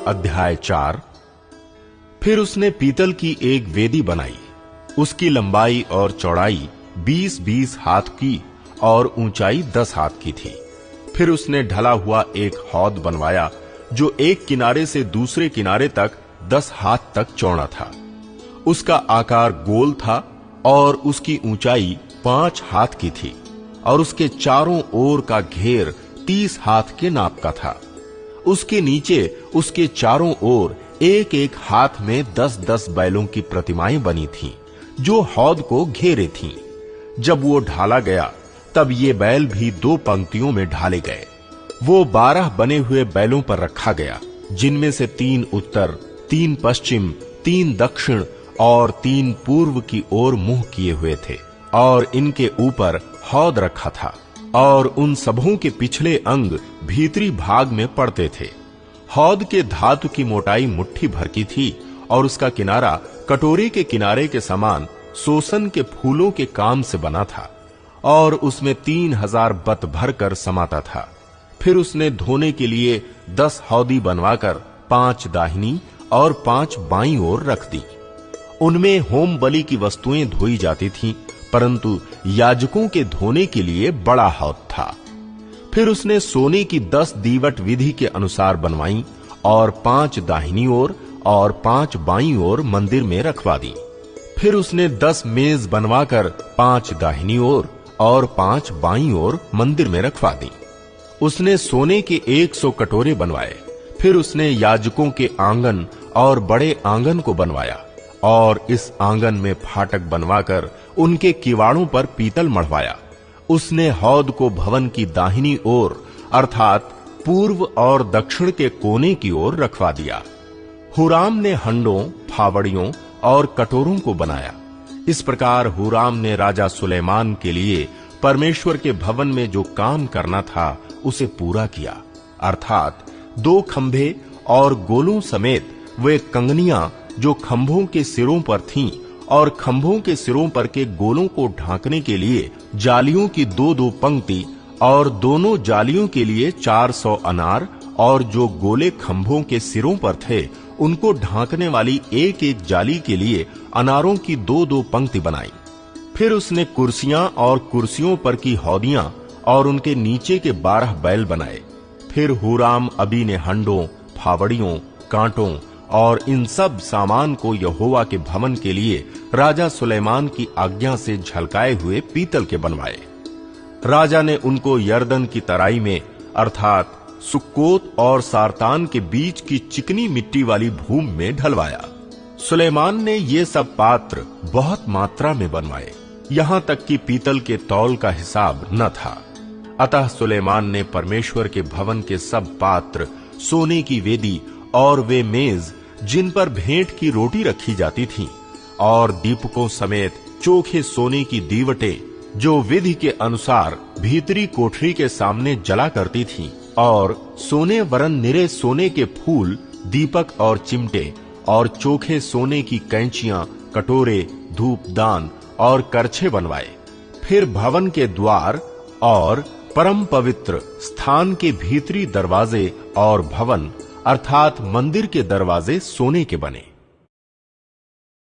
अध्याय 4। फिर उसने पीतल की एक वेदी बनाई। उसकी लंबाई और चौड़ाई 20-20 हाथ की और ऊंचाई 10 हाथ की थी। फिर उसने ढला हुआ एक हौद बनवाया जो एक किनारे से दूसरे किनारे तक 10 हाथ तक चौड़ा था। उसका आकार गोल था और उसकी ऊंचाई 5 हाथ की थी और उसके चारों ओर का घेर 30 हाथ के नाप का था। उसके नीचे उसके चारों ओर एक एक हाथ में 10-10 बैलों की प्रतिमाएं बनी थीं, जो हौद को घेरे थीं। जब वो ढाला गया तब ये बैल भी 2 पंक्तियों में ढाले गए। वो 12 बने हुए बैलों पर रखा गया, जिनमें से 3 उत्तर, 3 पश्चिम, 3 दक्षिण और 3 पूर्व की ओर मुंह किए हुए थे, और इनके ऊपर हौद रखा था। और उन सबों के पिछले अंग भीतरी भाग में पड़ते थे। हौद के धातु की मोटाई मुट्ठी भर की थी और उसका किनारा कटोरे के किनारे के समान सोसन के फूलों के काम से बना था और उसमें 3000 बत भरकर समाता था। फिर उसने धोने के लिए 10 हौदी बनवाकर 5 दाहिनी और 5 बाईं ओर रख दी। उनमें होम बलि की वस्तुएं धोई जाती थीं, परंतु याजकों के धोने के लिए बड़ा हौद था। फिर उसने सोने की 10 दीवट विधि के अनुसार बनवाई और 5 दाहिनी ओर और 5 बाईं ओर मंदिर में रखवा दी। फिर उसने 10 मेज बनवाकर 5 दाहिनी ओर और 5 बाईं ओर मंदिर में रखवा दी। उसने सोने के 100 कटोरे बनवाए। फिर उसने याजकों के आंगन और बड़े आंगन को बनवाया और इस आंगन में फाटक बनवाकर उनके किवाड़ों पर पीतल मढ़वाया। उसने हौद को भवन की दाहिनी ओर अर्थात पूर्व और दक्षिण के कोने की ओर रखवा दिया। हुराम ने हंडों, फावड़ियों और कटोरों को बनाया। इस प्रकार हुराम ने राजा सुलेमान के लिए परमेश्वर के भवन में जो काम करना था उसे पूरा किया, अर्थात 2 खंभे और गोलों समेत वे कंगनियां जो खंभों के सिरों पर थीं और खंभों के सिरों पर के गोलों को ढांकने के लिए जालियों की 2-2 पंक्ति और दोनों जालियों के लिए 400 अनार और जो गोले खंभों के सिरों पर थे उनको ढांकने वाली एक-एक जाली के लिए अनारों की 2-2 पंक्ति बनाई। फिर उसने कुर्सियां और कुर्सियों पर की हौदियां और उनके नीचे के 12 बैल बनाए। फिर हुराम अबी ने हंडों, फावड़ियों, कांटों और इन सब सामान को यहोवा के भवन के लिए राजा सुलेमान की आज्ञा से झलकाए हुए पीतल के बनवाए। राजा ने उनको यरदन की तराई में अर्थात सुक्कोत और सारतान के बीच की चिकनी मिट्टी वाली भूमि में ढलवाया। सुलेमान ने ये सब पात्र बहुत मात्रा में बनवाए, यहां तक कि पीतल के तौल का हिसाब न था। अतः सुलेमान ने परमेश्वर के भवन के सब पात्र, सोने की वेदी और वे मेज जिन पर भेंट की रोटी रखी जाती थी, और दीपकों समेत चोखे सोने की दीवटें जो विधि के अनुसार भीतरी कोठरी के सामने जला करती थीं, और सोने वरन निरे सोने के फूल, दीपक और चिमटे और चोखे सोने की कैंचियां, कटोरे, धूपदान और करछे बनवाए। फिर भवन के द्वार और परम पवित्र स्थान के भीतरी दरवाजे और भवन अर्थात मंदिर के दरवाजे सोने के बने।